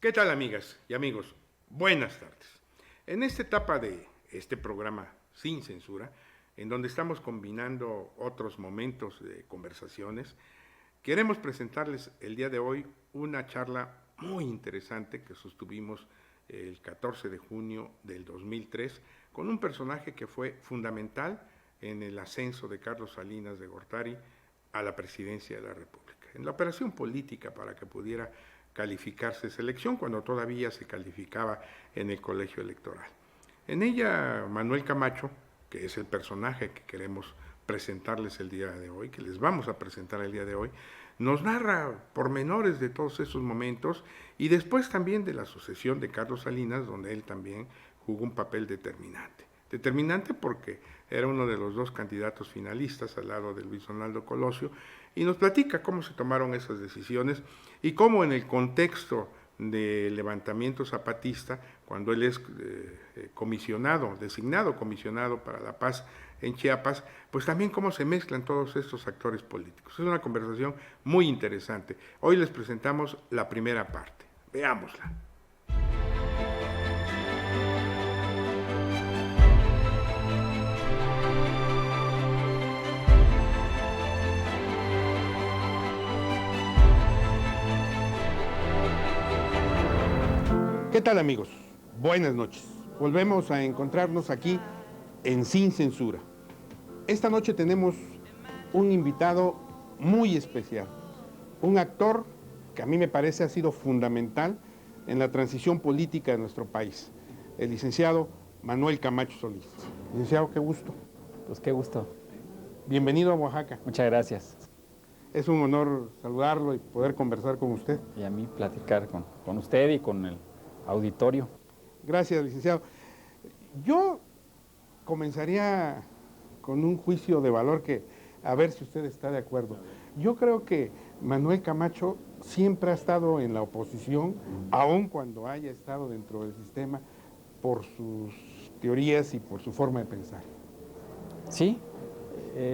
¿Qué tal, amigas y amigos? Buenas tardes. En esta etapa de este programa Sin Censura, en donde estamos combinando otros momentos de conversaciones, queremos presentarles el día de hoy una charla muy interesante que sostuvimos el 14 de junio del 2003 con un personaje que fue fundamental en el ascenso de Carlos Salinas de Gortari a la presidencia de la República, en la operación política para que pudiera calificarse esa elección cuando todavía se calificaba en el colegio electoral. En ella, Manuel Camacho, que es el personaje que queremos presentarles el día de hoy, que les vamos a presentar el día de hoy, nos narra pormenores de todos esos momentos y después también de la sucesión de Carlos Salinas, donde él también jugó un papel determinante. Determinante porque era uno de los dos candidatos finalistas al lado de Luis Donaldo Colosio, y nos platica cómo se tomaron esas decisiones y cómo en el contexto del levantamiento zapatista, cuando él es designado comisionado para la paz en Chiapas, pues también cómo se mezclan todos estos actores políticos. Es una conversación muy interesante. Hoy les presentamos la primera parte. Veámosla. ¿Qué tal, amigos? Buenas noches. Volvemos a encontrarnos aquí en Sin Censura. Esta noche tenemos un invitado muy especial, un actor que a mí me parece ha sido fundamental en la transición política de nuestro país, el licenciado Manuel Camacho Solís. Licenciado, qué gusto. Pues qué gusto. Bienvenido a Oaxaca. Muchas gracias. Es un honor saludarlo y poder conversar con usted. Y a mí platicar con usted y con el auditorio. Gracias, licenciado. Yo comenzaría con un juicio de valor que, a ver si usted está de acuerdo. Yo creo que Manuel Camacho siempre ha estado en la oposición, aun cuando haya estado dentro del sistema, por sus teorías y por su forma de pensar. Sí,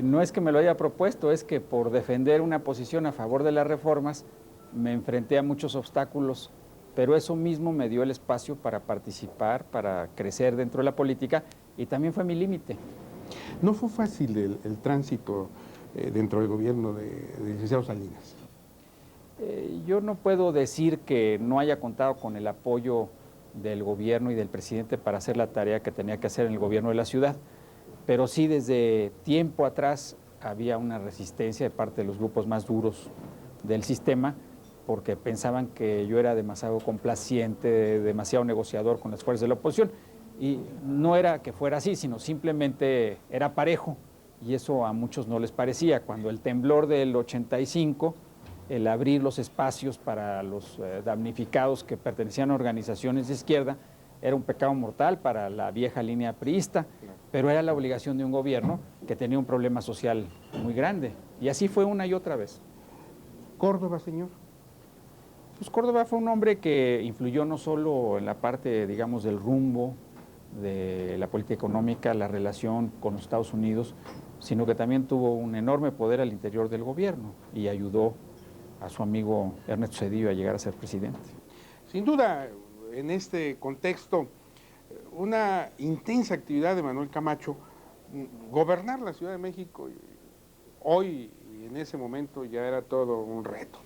no es que me lo haya propuesto, es que por defender una posición a favor de las reformas me enfrenté a muchos obstáculos, pero eso mismo me dio el espacio para participar, para crecer dentro de la política, y también fue mi límite. ¿No fue fácil el tránsito dentro del gobierno de licenciado Salinas? Yo no puedo decir que no haya contado con el apoyo del gobierno y del presidente para hacer la tarea que tenía que hacer en el gobierno de la ciudad, pero sí desde tiempo atrás había una resistencia de parte de los grupos más duros del sistema, porque pensaban que yo era demasiado complaciente, demasiado negociador con las fuerzas de la oposición, y no era que fuera así, sino simplemente era parejo, y eso a muchos no les parecía. Cuando el temblor del 85, el abrir los espacios para los damnificados que pertenecían a organizaciones de izquierda, era un pecado mortal para la vieja línea priista, pero era la obligación de un gobierno que tenía un problema social muy grande, y así fue una y otra vez. ¿Córdoba, señor? Pues Córdoba fue un hombre que influyó no solo en la parte, digamos, del rumbo de la política económica, la relación con los Estados Unidos, sino que también tuvo un enorme poder al interior del gobierno y ayudó a su amigo Ernesto Zedillo a llegar a ser presidente. Sin duda, en este contexto, una intensa actividad de Manuel Camacho, gobernar la Ciudad de México hoy y en ese momento ya era todo un reto.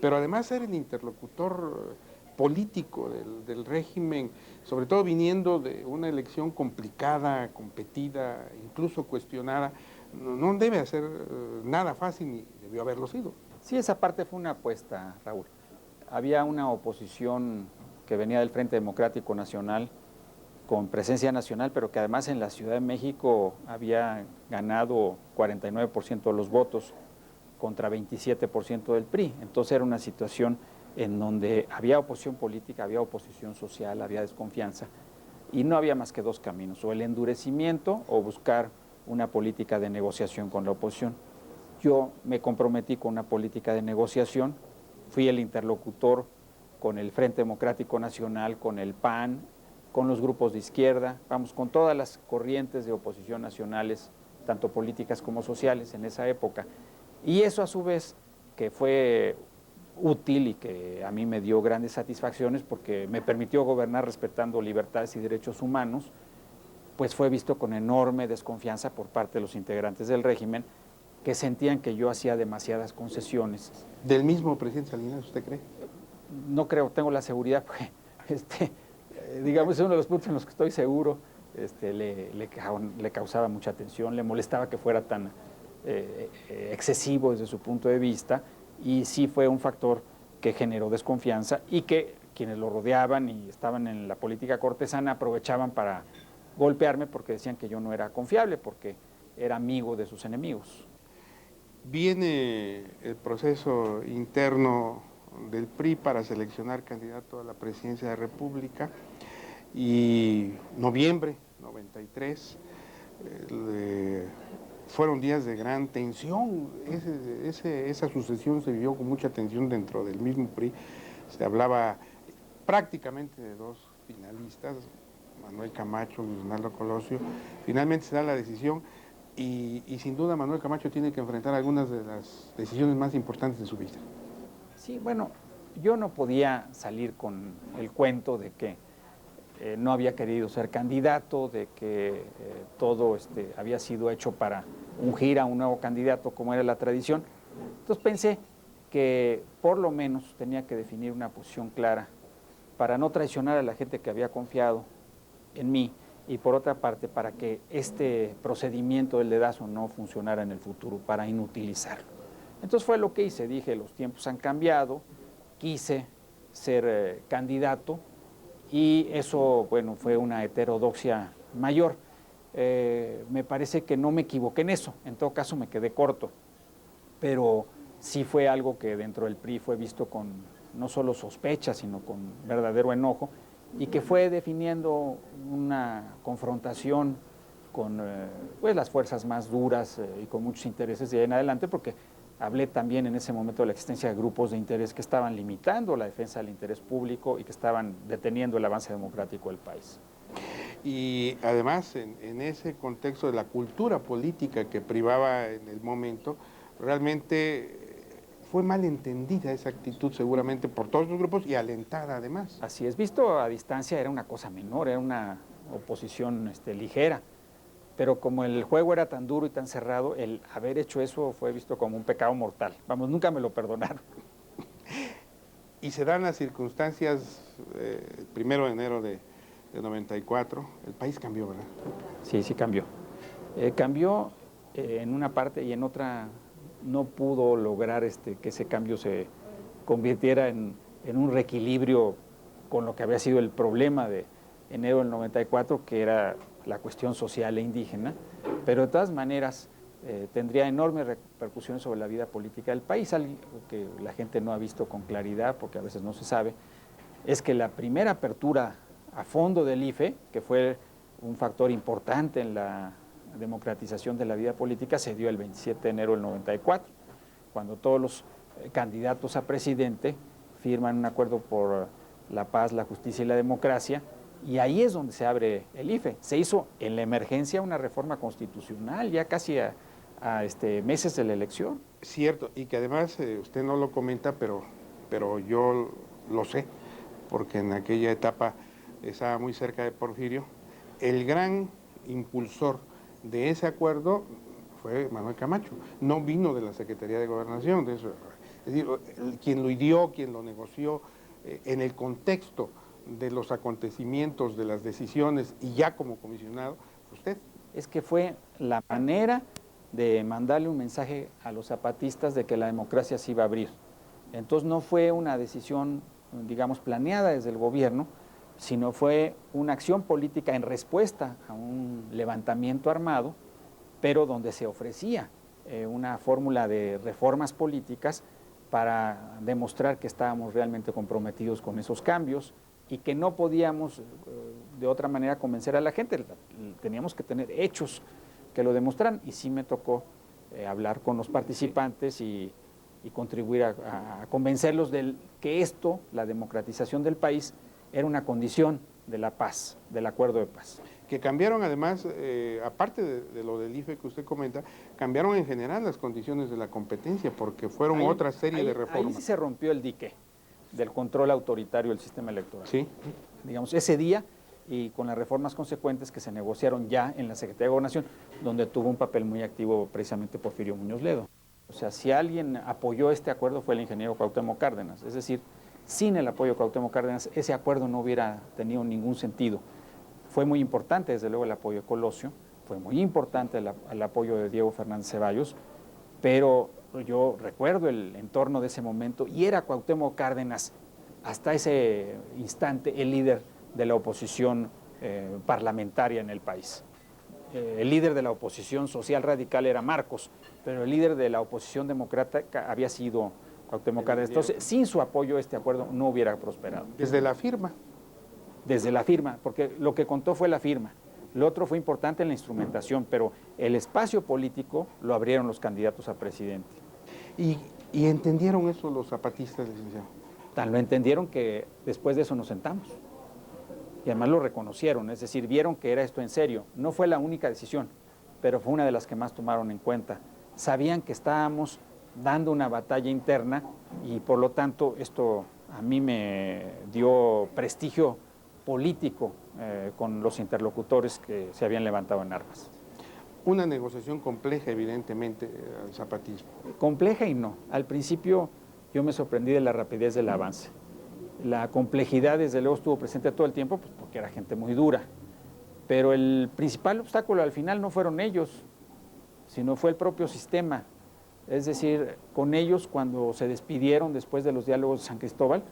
Pero además ser el interlocutor político del régimen, sobre todo viniendo de una elección complicada, competida, incluso cuestionada, no debe ser nada fácil ni debió haberlo sido. Sí, esa parte fue una apuesta, Raúl. Había una oposición que venía del Frente Democrático Nacional, con presencia nacional, pero que además en la Ciudad de México había ganado 49% de los votos contra 27% del PRI. Entonces era una situación en donde había oposición política, había oposición social, había desconfianza, y no había más que dos caminos: o el endurecimiento o buscar una política de negociación con la oposición. Yo me comprometí con una política de negociación, fui el interlocutor con el Frente Democrático Nacional, con el PAN, con los grupos de izquierda, vamos, con todas las corrientes de oposición nacionales, tanto políticas como sociales en esa época. Y eso a su vez, que fue útil y que a mí me dio grandes satisfacciones porque me permitió gobernar respetando libertades y derechos humanos, pues fue visto con enorme desconfianza por parte de los integrantes del régimen, que sentían que yo hacía demasiadas concesiones. ¿Del mismo presidente Salinas, usted cree? No creo, tengo la seguridad, porque digamos, es uno de los puntos en los que estoy seguro. Le causaba mucha atención, le molestaba que fuera tan excesivo desde su punto de vista, y sí fue un factor que generó desconfianza y que quienes lo rodeaban y estaban en la política cortesana aprovechaban para golpearme porque decían que yo no era confiable, porque era amigo de sus enemigos. Viene el proceso interno del PRI para seleccionar candidato a la presidencia de la República y noviembre 93 fueron días de gran tensión. Esa sucesión se vivió con mucha tensión dentro del mismo PRI. Se hablaba prácticamente de dos finalistas, Manuel Camacho y Leonardo Colosio. Finalmente se da la decisión y sin duda Manuel Camacho tiene que enfrentar algunas de las decisiones más importantes de su vida. Sí, bueno, yo no podía salir con el cuento de que no había querido ser candidato, de que todo había sido hecho para ungir a un nuevo candidato, como era la tradición. Entonces pensé que por lo menos tenía que definir una posición clara para no traicionar a la gente que había confiado en mí, y por otra parte para que este procedimiento del dedazo no funcionara en el futuro, para inutilizarlo. Entonces fue lo que hice, dije, los tiempos han cambiado, quise ser candidato, y eso, bueno, fue una heterodoxia mayor. Me parece que no me equivoqué en eso, en todo caso me quedé corto, pero sí fue algo que dentro del PRI fue visto con no solo sospecha, sino con verdadero enojo, y que fue definiendo una confrontación con pues las fuerzas más duras y con muchos intereses de ahí en adelante, porque hablé también en ese momento de la existencia de grupos de interés que estaban limitando la defensa del interés público y que estaban deteniendo el avance democrático del país. Y además, en ese contexto de la cultura política que privaba en el momento, realmente fue mal entendida esa actitud seguramente por todos los grupos y alentada además. Así es, visto a distancia era una cosa menor, era una oposición ligera, pero como el juego era tan duro y tan cerrado, el haber hecho eso fue visto como un pecado mortal. Vamos, nunca me lo perdonaron. Y se dan las circunstancias, el 1 de enero de 94, el país cambió, ¿verdad? Sí, sí cambió. Cambió en una parte y en otra no pudo lograr que ese cambio se convirtiera en un reequilibrio con lo que había sido el problema de enero del 94, que era la cuestión social e indígena, pero de todas maneras tendría enormes repercusiones sobre la vida política del país. Algo que la gente no ha visto con claridad, porque a veces no se sabe, es que la primera apertura a fondo del IFE, que fue un factor importante en la democratización de la vida política, se dio el 27 de enero del 94, cuando todos los candidatos a presidente firman un acuerdo por la paz, la justicia y la democracia, y ahí es donde se abre el IFE. Se hizo en la emergencia una reforma constitucional, ya casi a meses de la elección. Cierto, y que además usted no lo comenta, pero yo lo sé, porque en aquella etapa estaba muy cerca de Porfirio. El gran impulsor de ese acuerdo fue Manuel Camacho, no vino de la Secretaría de Gobernación, de eso. Es decir, quien lo ideó, quien lo negoció, en el contexto de los acontecimientos, de las decisiones, y ya como comisionado, fue usted. Es que fue la manera de mandarle un mensaje a los zapatistas de que la democracia se iba a abrir. Entonces no fue una decisión, digamos, planeada desde el gobierno, sino fue una acción política en respuesta a un levantamiento armado, pero donde se ofrecía una fórmula de reformas políticas para demostrar que estábamos realmente comprometidos con esos cambios y que no podíamos de otra manera convencer a la gente, teníamos que tener hechos que lo demostraran, y sí me tocó hablar con los participantes y contribuir a convencerlos de que esto, la democratización del país, era una condición de la paz, del acuerdo de paz. que cambiaron además, aparte de lo del IFE que usted comenta, cambiaron en general las condiciones de la competencia, porque fueron otra serie de reformas. Ahí sí se rompió el dique del control autoritario del sistema electoral. Sí. Digamos, ese día, y con las reformas consecuentes que se negociaron ya en la Secretaría de Gobernación, donde tuvo un papel muy activo precisamente Porfirio Muñoz Ledo. O sea, si alguien apoyó este acuerdo fue el ingeniero Cuauhtémoc Cárdenas, es decir, sin el apoyo de Cuauhtémoc Cárdenas ese acuerdo no hubiera tenido ningún sentido. Fue muy importante, desde luego, el apoyo de Colosio, fue muy importante el apoyo de Diego Fernández Ceballos, pero yo recuerdo el entorno de ese momento y era Cuauhtémoc Cárdenas hasta ese instante el líder de la oposición parlamentaria en el país. El líder de la oposición social radical era Marcos, pero el líder de la oposición democrática había sido Cuauhtémoc Cárdenas. Entonces, sin su apoyo este acuerdo no hubiera prosperado. Desde la firma. Desde la firma, porque lo que contó fue la firma. Lo otro fue importante en la instrumentación, pero el espacio político lo abrieron los candidatos a presidente. ¿Y entendieron eso los zapatistas, licenciado? Tan lo entendieron que después de eso nos sentamos. Y además lo reconocieron, es decir, vieron que era esto en serio. No fue la única decisión, pero fue una de las que más tomaron en cuenta. Sabían que estábamos dando una batalla interna y por lo tanto esto a mí me dio prestigio político con los interlocutores que se habían levantado en armas. Una negociación compleja, evidentemente, al zapatismo. Compleja y no. Al principio yo me sorprendí de la rapidez del avance. La complejidad, desde luego, estuvo presente todo el tiempo, pues porque era gente muy dura. Pero el principal obstáculo al final no fueron ellos, sino fue el propio sistema. Es decir, con ellos, cuando se despidieron después de los diálogos de San Cristóbal,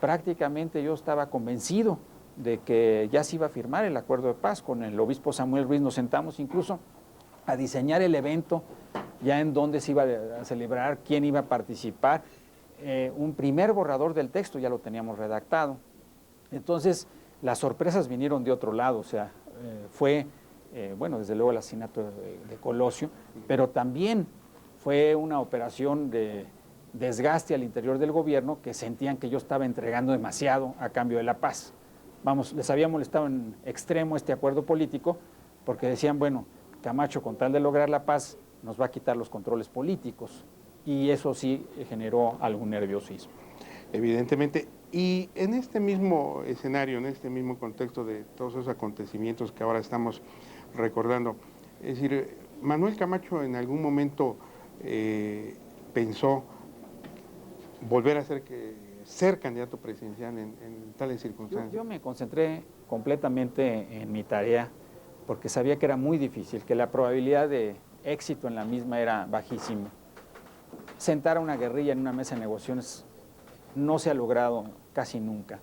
prácticamente yo estaba convencido de que ya se iba a firmar el acuerdo de paz. Con el obispo Samuel Ruiz nos sentamos incluso a diseñar el evento, ya en dónde se iba a celebrar, quién iba a participar. Un primer borrador del texto ya lo teníamos redactado. Entonces, las sorpresas vinieron de otro lado, o sea, fue, bueno, desde luego el asesinato de Colosio, pero también fue una operación de desgaste al interior del gobierno que sentían que yo estaba entregando demasiado a cambio de la paz. Vamos, les había molestado en extremo este acuerdo político porque decían, bueno, Camacho con tal de lograr la paz nos va a quitar los controles políticos y eso sí generó algún nerviosismo. Evidentemente, y en este mismo escenario, en este mismo contexto de todos esos acontecimientos que ahora estamos recordando, es decir, Manuel Camacho en algún momento pensó volver a ser candidato presidencial en tales circunstancias. Yo me concentré completamente en mi tarea porque sabía que era muy difícil, que la probabilidad de éxito en la misma era bajísima. Sentar a una guerrilla en una mesa de negociaciones no se ha logrado casi nunca.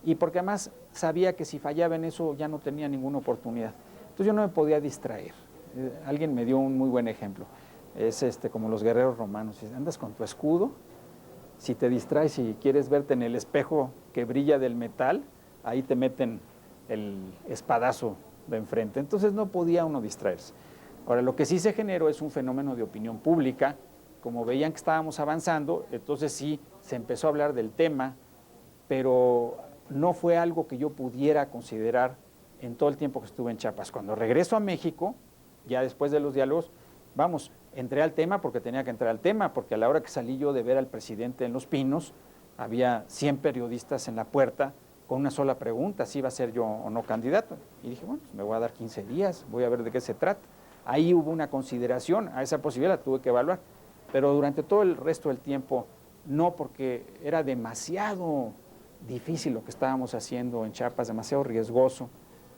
Y porque además sabía que si fallaba en eso ya no tenía ninguna oportunidad. Entonces yo no me podía distraer. Alguien me dio un muy buen ejemplo. Es como los guerreros romanos. Andas con tu escudo, si te distraes y quieres verte en el espejo que brilla del metal, ahí te meten el espadazo de enfrente. Entonces no podía uno distraerse. Ahora, lo que sí se generó es un fenómeno de opinión pública. Como veían que estábamos avanzando, entonces sí se empezó a hablar del tema, pero no fue algo que yo pudiera considerar en todo el tiempo que estuve en Chiapas. Cuando regreso a México, ya después de los diálogos, vamos, entré al tema porque tenía que entrar al tema, porque a la hora que salí yo de ver al presidente en Los Pinos, había 100 periodistas en la puerta con una sola pregunta, si iba a ser yo o no candidato. Y dije, bueno, pues me voy a dar 15 días, voy a ver de qué se trata. Ahí hubo una consideración, a esa posibilidad la tuve que evaluar, pero durante todo el resto del tiempo no, porque era demasiado difícil lo que estábamos haciendo en Chiapas, demasiado riesgoso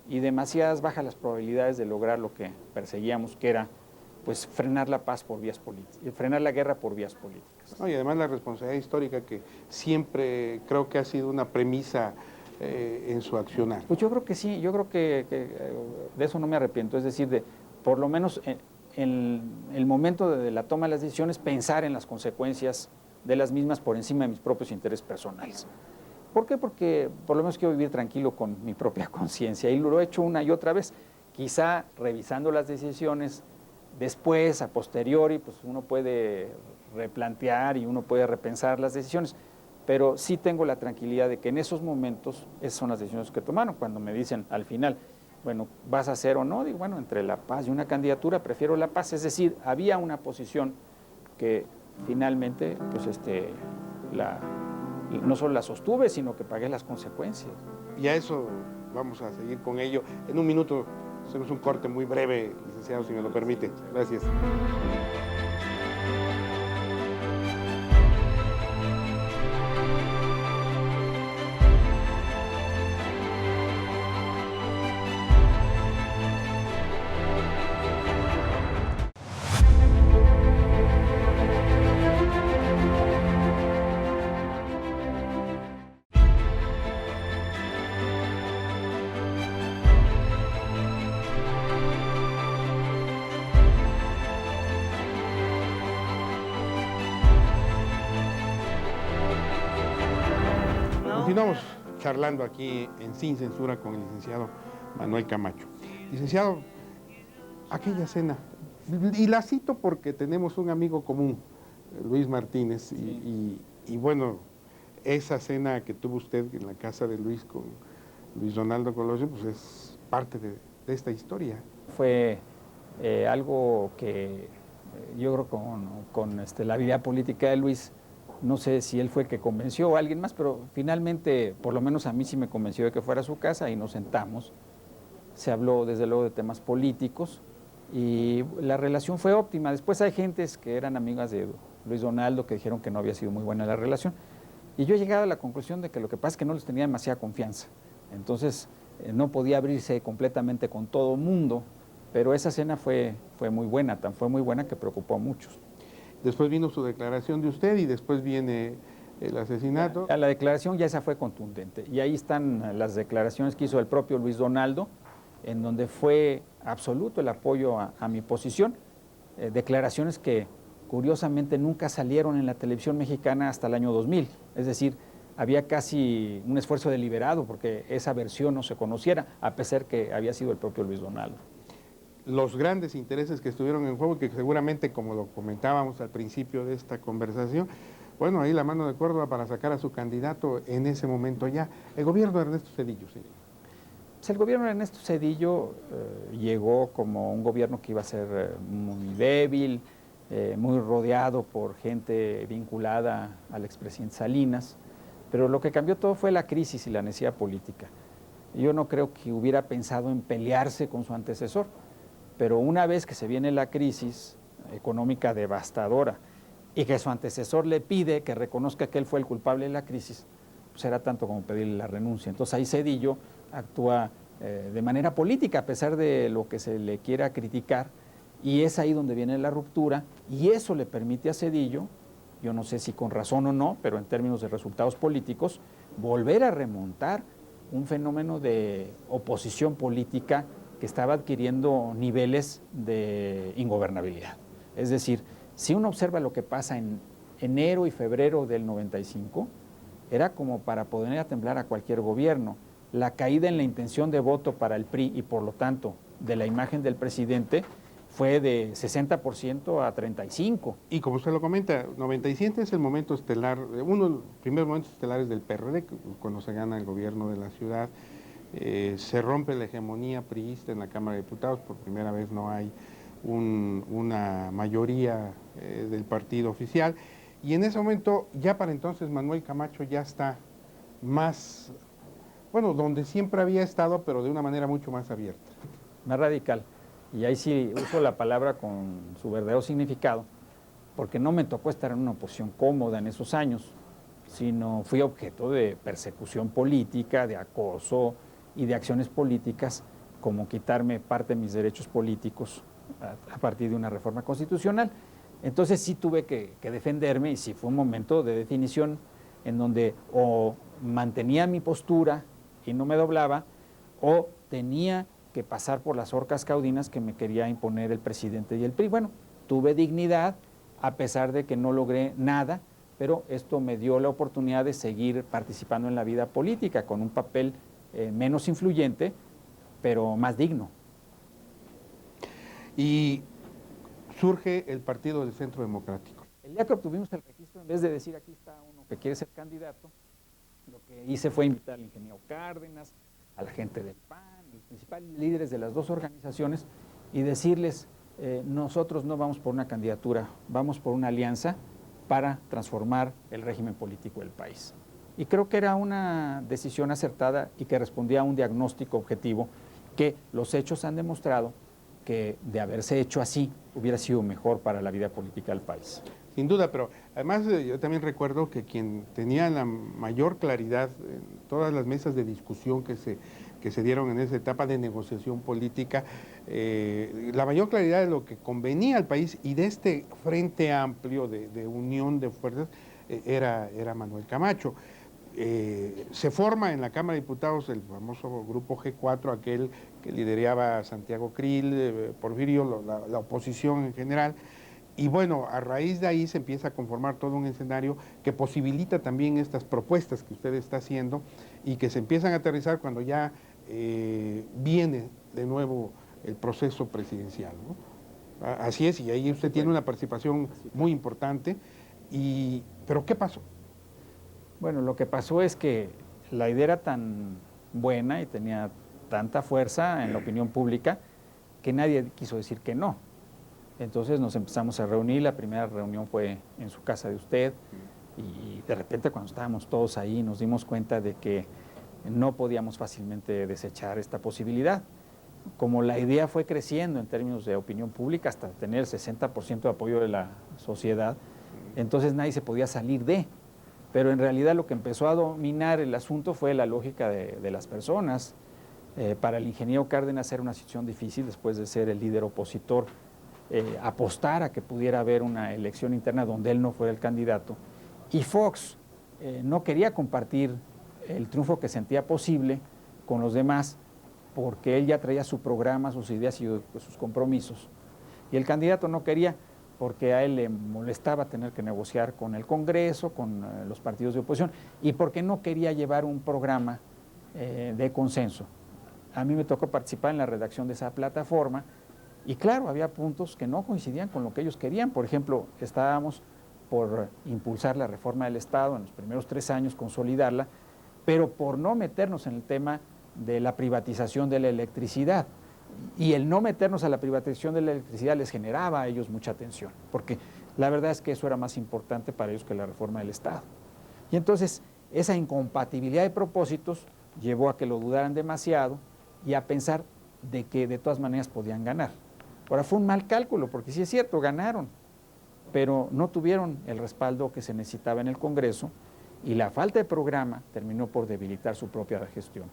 y demasiadas bajas las probabilidades de lograr lo que perseguíamos, que era pues frenar la paz por vías políticas, frenar la guerra por vías políticas. No, y además la responsabilidad histórica que siempre creo que ha sido una premisa en su accionar. Pues yo creo que sí, yo creo que de eso no me arrepiento, es decir, por lo menos en el momento de la toma de las decisiones, pensar en las consecuencias de las mismas por encima de mis propios intereses personales. ¿Por qué? Porque por lo menos quiero vivir tranquilo con mi propia conciencia y lo he hecho una y otra vez. Quizá revisando las decisiones después, a posteriori, pues uno puede replantear y uno puede repensar las decisiones, pero sí tengo la tranquilidad de que en esos momentos esas son las decisiones que tomaron. Cuando me dicen al final, bueno, ¿vas a hacer o no? Digo, bueno, entre la paz y una candidatura prefiero la paz. Es decir, había una posición que finalmente, pues no solo la sostuve, sino que pagué las consecuencias. Y a eso vamos a seguir con ello. En un minuto hacemos un corte muy breve, licenciado, si me lo permite. Gracias. Continuamos charlando aquí en Sin Censura con el licenciado Manuel Camacho. Licenciado, aquella cena, y la cito porque tenemos un amigo común, Luis Martínez, Sí. y bueno, esa cena que tuvo usted en la casa de Luis con Luis Donaldo Colosio, pues es parte de esta historia. Fue algo que yo creo con la vida política de Luis, no sé si él fue el que convenció o alguien más, pero finalmente, por lo menos a mí sí me convenció de que fuera a su casa y nos sentamos. Se habló desde luego de temas políticos y la relación fue óptima. Después hay gentes que eran amigas de Luis Donaldo que dijeron que no había sido muy buena la relación. Y yo he llegado a la conclusión de que lo que pasa es que no les tenía demasiada confianza. Entonces no podía abrirse completamente con todo mundo, pero esa cena fue muy buena, fue muy buena que preocupó a muchos. Después vino su declaración de usted y después viene el asesinato. La declaración ya esa fue contundente y ahí están las declaraciones que hizo el propio Luis Donaldo, en donde fue absoluto el apoyo a mi posición, declaraciones que curiosamente nunca salieron en la televisión mexicana hasta el año 2000, es decir, había casi un esfuerzo deliberado porque esa versión no se conociera, a pesar que había sido el propio Luis Donaldo. Los grandes intereses que estuvieron en juego, que seguramente, como lo comentábamos al principio de esta conversación, bueno, ahí la mano de Córdoba para sacar a su candidato en ese momento ya. El gobierno de Ernesto Zedillo, señor. Pues el gobierno de Ernesto Zedillo llegó como un gobierno que iba a ser muy débil, muy rodeado por gente vinculada al expresidente Salinas, pero lo que cambió todo fue la crisis y la necesidad política. Yo no creo que hubiera pensado en pelearse con su antecesor, pero una vez que se viene la crisis económica devastadora y que su antecesor le pide que reconozca que él fue el culpable de la crisis, pues era tanto como pedirle la renuncia. Entonces ahí Zedillo actúa de manera política, a pesar de lo que se le quiera criticar, y es ahí donde viene la ruptura, y eso le permite a Zedillo, yo no sé si con razón o no, pero en términos de resultados políticos, volver a remontar un fenómeno de oposición política que estaba adquiriendo niveles de ingobernabilidad. Es decir, si uno observa lo que pasa en enero y febrero del 95, era como para poner a temblar a cualquier gobierno. La caída en la intención de voto para el PRI y por lo tanto de la imagen del presidente fue de 60% a 35%. Y como usted lo comenta, 97 es el momento estelar, uno de los primeros momentos estelares del PRD, cuando se gana el gobierno de la ciudad. Se rompe la hegemonía priista en la Cámara de Diputados, por primera vez no hay una mayoría del partido oficial, y en ese momento, ya para entonces, Manuel Camacho ya está más, bueno, donde siempre había estado, pero de una manera mucho más abierta. Más radical. Y ahí sí uso la palabra con su verdadero significado, porque no me tocó estar en una posición cómoda en esos años, sino fui objeto de persecución política, de acoso y de acciones políticas, como quitarme parte de mis derechos políticos a partir de una reforma constitucional. Entonces sí tuve que defenderme y sí fue un momento de definición en donde o mantenía mi postura y no me doblaba, o tenía que pasar por las horcas caudinas que me quería imponer el presidente y el PRI. Bueno, tuve dignidad a pesar de que no logré nada, pero esto me dio la oportunidad de seguir participando en la vida política con un papel menos influyente, pero más digno. Y surge el Partido del Centro Democrático. El día que obtuvimos el registro, en vez de decir aquí está uno que quiere ser candidato, lo que hice fue invitar al ingeniero Cárdenas, a la gente del PAN, los principales líderes de las dos organizaciones, y decirles, nosotros no vamos por una candidatura, vamos por una alianza para transformar el régimen político del país. Y creo que era una decisión acertada y que respondía a un diagnóstico objetivo que los hechos han demostrado que de haberse hecho así hubiera sido mejor para la vida política del país. Sin duda, pero además yo también recuerdo que quien tenía la mayor claridad en todas las mesas de discusión que se dieron en esa etapa de negociación política, la mayor claridad de lo que convenía al país y de este frente amplio de unión de fuerzas era Manuel Camacho. Se forma en la Cámara de Diputados el famoso grupo G4, aquel que lideraba Santiago Krill, Porfirio, la oposición en general. Y bueno, a raíz de ahí se empieza a conformar todo un escenario que posibilita también estas propuestas que usted está haciendo y que se empiezan a aterrizar cuando ya viene de nuevo el proceso presidencial, ¿no? Así es, y ahí usted tiene una participación muy importante. ¿Pero qué pasó? Bueno, lo que pasó es que la idea era tan buena y tenía tanta fuerza en la opinión pública que nadie quiso decir que no. Entonces nos empezamos a reunir, la primera reunión fue en su casa de usted y de repente cuando estábamos todos ahí nos dimos cuenta de que no podíamos fácilmente desechar esta posibilidad. Como la idea fue creciendo en términos de opinión pública hasta tener el 60% de apoyo de la sociedad, entonces nadie se podía salir de. Pero en realidad lo que empezó a dominar el asunto fue la lógica de las personas. Para el ingeniero Cárdenas era una situación difícil después de ser el líder opositor, apostar a que pudiera haber una elección interna donde él no fuera el candidato. Y Fox no quería compartir el triunfo que sentía posible con los demás porque él ya traía su programa, sus ideas y sus compromisos. Y el candidato no quería porque a él le molestaba tener que negociar con el Congreso, con los partidos de oposición, y porque no quería llevar un programa de consenso. A mí me tocó participar en la redacción de esa plataforma, y claro, había puntos que no coincidían con lo que ellos querían. Por ejemplo, estábamos por impulsar la reforma del Estado en los primeros 3 años, consolidarla, pero por no meternos en el tema de la privatización de la electricidad. Y el no meternos a la privatización de la electricidad les generaba a ellos mucha tensión, porque la verdad es que eso era más importante para ellos que la reforma del Estado. Y entonces esa incompatibilidad de propósitos llevó a que lo dudaran demasiado y a pensar de que de todas maneras podían ganar. Ahora fue un mal cálculo, porque sí es cierto, ganaron, pero no tuvieron el respaldo que se necesitaba en el Congreso y la falta de programa terminó por debilitar su propia gestión.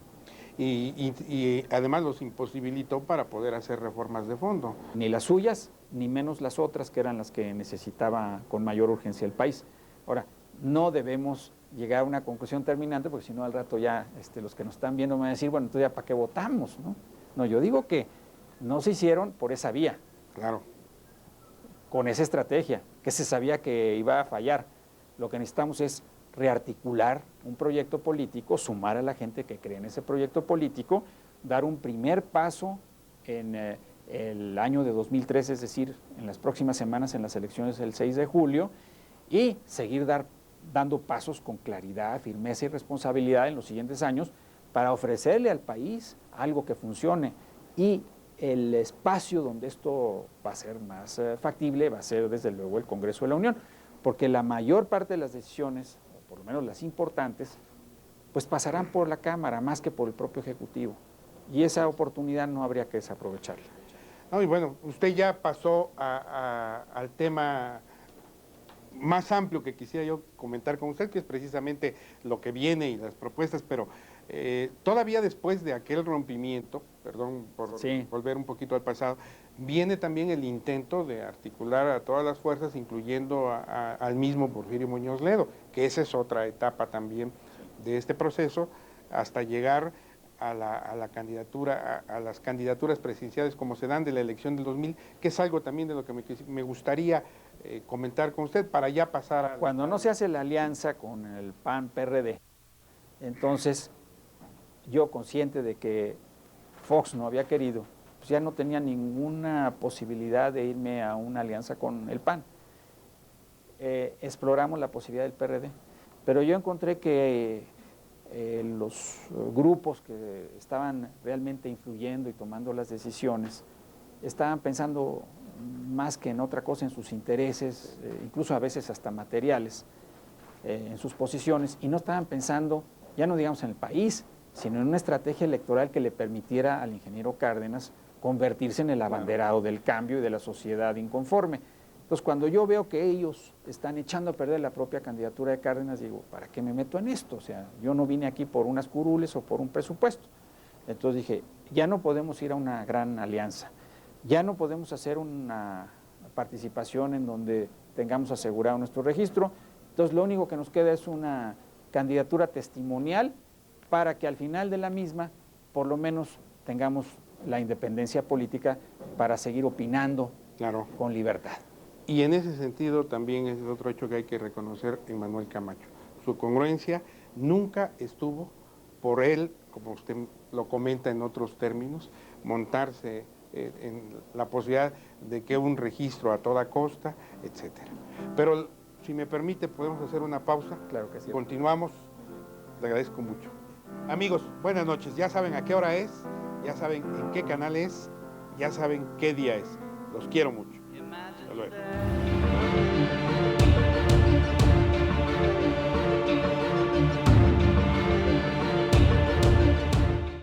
Y además los imposibilitó para poder hacer reformas de fondo. Ni las suyas, ni menos las otras, que eran las que necesitaba con mayor urgencia el país. Ahora, no debemos llegar a una conclusión terminante, porque si no al rato ya los que nos están viendo me van a decir, bueno, entonces ya ¿para qué votamos? No, yo digo que no se hicieron por esa vía. Claro. Con esa estrategia, que se sabía que iba a fallar. Lo que necesitamos es rearticular un proyecto político, sumar a la gente que cree en ese proyecto político, dar un primer paso en el año de 2013, es decir, en las próximas semanas en las elecciones del 6 de julio, y seguir dando pasos con claridad, firmeza y responsabilidad en los siguientes años para ofrecerle al país algo que funcione. Y el espacio donde esto va a ser más factible va a ser desde luego el Congreso de la Unión, porque la mayor parte de las decisiones, o por lo menos las importantes, pues pasarán por la Cámara más que por el propio Ejecutivo. Y esa oportunidad no habría que desaprovecharla. No, y bueno, usted ya pasó al tema más amplio que quisiera yo comentar con usted, que es precisamente lo que viene y las propuestas, pero todavía después de aquel rompimiento, perdón por volver un poquito al pasado, viene también el intento de articular a todas las fuerzas, incluyendo al mismo Porfirio Muñoz Ledo, que esa es otra etapa también de este proceso, hasta llegar a la candidatura, a las candidaturas presidenciales como se dan de la elección del 2000, que es algo también de lo que me gustaría comentar con usted para ya pasar a... Cuando no se hace la alianza con el PAN-PRD, entonces yo, consciente de que Fox no había querido, pues ya no tenía ninguna posibilidad de irme a una alianza con el PAN. Exploramos la posibilidad del PRD, pero yo encontré que los grupos que estaban realmente influyendo y tomando las decisiones estaban pensando más que en otra cosa, en sus intereses, incluso a veces hasta materiales, en sus posiciones, y no estaban pensando, ya no digamos en el país, sino en una estrategia electoral que le permitiera al ingeniero Cárdenas convertirse en el abanderado del cambio y de la sociedad inconforme. Entonces, cuando yo veo que ellos están echando a perder la propia candidatura de Cárdenas, digo, ¿para qué me meto en esto? O sea, yo no vine aquí por unas curules o por un presupuesto. Entonces dije, ya no podemos ir a una gran alianza, ya no podemos hacer una participación en donde tengamos asegurado nuestro registro. Entonces, lo único que nos queda es una candidatura testimonial para que al final de la misma, por lo menos, tengamos la independencia política para seguir opinando con libertad. Y en ese sentido también es otro hecho que hay que reconocer en Manuel Camacho. Su congruencia nunca estuvo por él, como usted lo comenta en otros términos, montarse en la posibilidad de que un registro a toda costa, etcétera. Pero si me permite, podemos hacer una pausa. Claro que sí. Continuamos. Le agradezco mucho. Amigos, buenas noches. Ya saben a qué hora es, ya saben en qué canal es, ya saben qué día es. Los quiero mucho. Hasta luego.